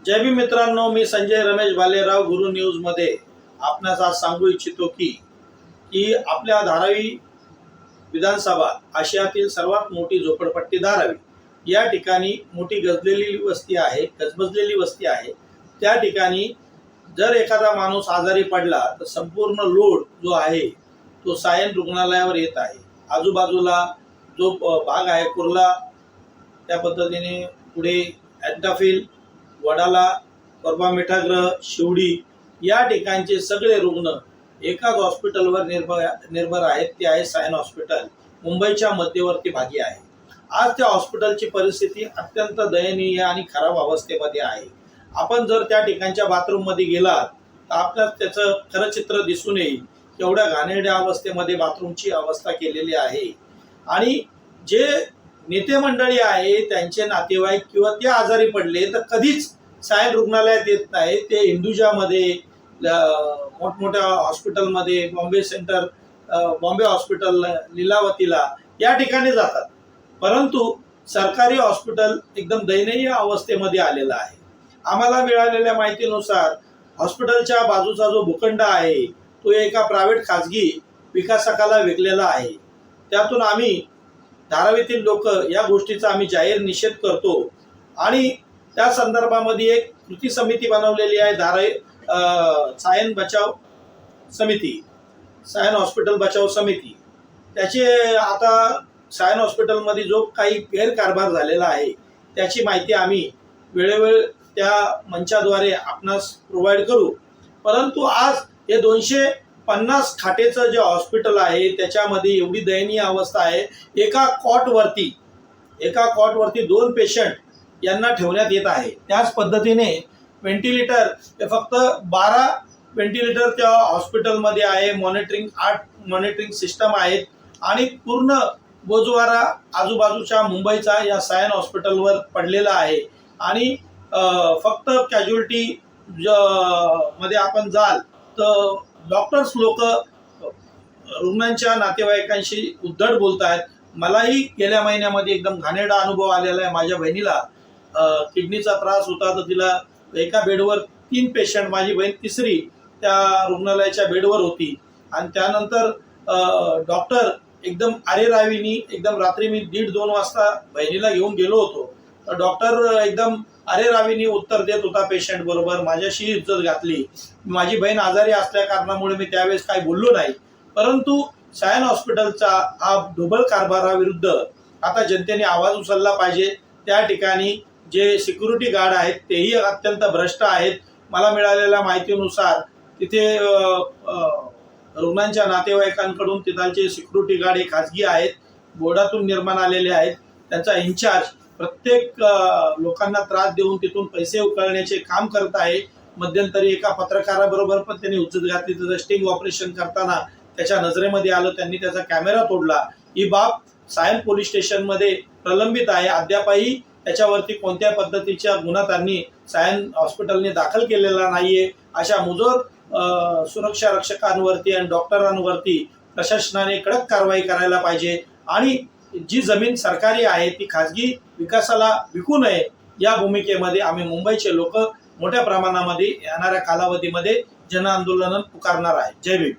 जय भीम मित्रांनो, मी संजय रमेश भालेराव गुरु न्यूज मध्ये आपणास आज सांगू इच्छितो की आपल्या धारावी विधानसभा आशियातील सर्वात मोठी झोपडपट्टी धारावी या ठिकाणी मोठी गजबजलेली वस्ती आहे। त्या ठिकाणी जर एखादा माणूस आजारी पडला तर संपूर्ण लोड जो आहे तो सायन रुग्णालयावर येत आहे। आजूबाजूला जो भाग आहे कुर्ला, त्या पद्धतीने पुढे एंटाफिल, वडाला, कोरबा मिठागृह, शिवडी या ठिकाणचे सगळे रुग्ण एकाच हॉस्पिटलवर निर्भर आहेत। ते आहे सायन हॉस्पिटल, मुंबईच्या मध्यवर्ती भागी आहे। आज त्या हॉस्पिटलची परिस्थिती अत्यंत दयनीय आणि खराब अवस्थेमध्ये आहे। आपण जर त्या ठिकाणच्या बाथरूम मध्ये गेलात तर आपल्याला त्याचं खरं चित्र दिसून येईल। एवढ्या घाणेरड्या अवस्थेमध्ये बाथरूमची अवस्था केलेली आहे आणि जे नेते मंडळी आहे त्यांचे नातेवाईक किंवा ते आजारी पडले तर कधीच सायन रुग्णालयात येत नाही। ते हिंदुजामध्ये, मोठमोठ्या हॉस्पिटलमध्ये, बॉम्बे हॉस्पिटल, लीलावतीला या ठिकाणी जातात, परंतु सरकारी हॉस्पिटल एकदम दयनीय अवस्थेमध्ये आलेलं आहे। आम्हाला मिळालेल्या माहितीनुसार हॉस्पिटलच्या बाजूचा जो भूखंड आहे तो एका प्रायव्हेट खाजगी विकासकाला विकलेला आहे। त्यातून आम्ही धारावीतील लोक या गोष्टीचा आम्ही जाहीर निषेध करतो आणि त्या संदर्भामध्ये एक कृती समिती बनवलेली आहे, धारावी सायन बचाव समिती, सायन हॉस्पिटल बचाव समिती। त्याचे आता सायन हॉस्पिटलमध्ये जो काही गैरकारभार झालेला आहे त्याची माहिती आम्ही वेळोवेळी त्या मंचाद्वारे आपणास प्रोव्हाइड करू। परंतु आज हे 250 खाटेचं जे हॉस्पिटल आहे त्याच्यामध्ये एवढी दयनीय अवस्था आहे। एका कॉटवरती 2 पेशंट यांना ठेवण्यात येत आहे। त्याच पद्धतीने व्हेंटिलेटर हे फक्त 12 व्हेंटिलेटर त्या हॉस्पिटलमध्ये आहे। 8 मॉनिटरिंग सिस्टम आहेत आणि पूर्ण बोजवारा आजूबाजूच्या मुंबईचा या सायन हॉस्पिटलवर पडलेला आहे आणि फक्त कॅज्युअलिटी मध्ये आपण जाल तर डॉक्टर्स लोक रुग्णांच्या नातेवाईकांशी उद्धट बोलत आहेत। मलाही गेल्या महिन्यामध्ये एकदम घाणेरडा अनुभव आलेला आहे। माझ्या बहिणीला किडनीचा त्रास होता तर तिला एका बेडवर 3 पेशंट, माझी बहीण तिसरी त्या रुग्णालयाच्या बेडवर होती आणि त्यानंतर डॉक्टर एकदम अरेरावीनी, एकदम रात्री मी 1:30-2 वाजता बहिणीला घेऊन गेलो होतो तर डॉक्टर एकदम अरेरावीनी उत्तर देत होता पेशंट बरोबर। माझ्याशी इज्जत घातली। माझी बहीण आजारी असल्या कारणामुळे मी त्यावेळेस काही बोललो नाही, परंतु सायन हॉस्पिटलचा हा ढोबळ कारभाराविरुद्ध आता जनतेने आवाज उचलला पाहिजे। त्या ठिकाणी जे सिक्युरिटी गार्ड आहेत तेही अत्यंत भ्रष्ट आहेत। मला मिळालेल्या माहितीनुसार तिथे रुग्णांच्या नातेवाईकांकडून तिथालचे सिक्युरिटी गार्ड हे खाजगी आहेत, बोर्डातून निर्माण आलेले आहेत। त्यांचा इन्चार्ज प्रत्येक लोकांना त्रास देऊन तिथून पैसे उकळण्याचे काम करत आहे। मध्यंतरी एका पत्रकाराबरोबर पण त्यांनी उज्जत घातली, त्याचं स्टिंग ऑपरेशन करताना त्याच्या नजरेमध्ये आलं, त्यांनी त्याचा कॅमेरा तोडला। ही बाब सायन पोलीस स्टेशनमध्ये प्रलंबित आहे। अद्यापही त्याच्यावरती कोणत्या पद्धतीच्या गुन्हा त्यांनी सायन हॉस्पिटलने दाखल केलेला नाहीये। अशा मुजोर सुरक्षा रक्षकांवरती आणि डॉक्टरांवरती प्रशासनाने कडक कारवाई करायला पाहिजे आणि जी जमीन सरकारी आहे ती खाजगी विकासाला विकू नये या भूमिकेमध्ये आम्ही मुंबईचे लोक मोठ्या प्रमाणामध्ये येणाऱ्या कालावधीमध्ये जन आंदोलन पुकारणार आहे। जय भीम।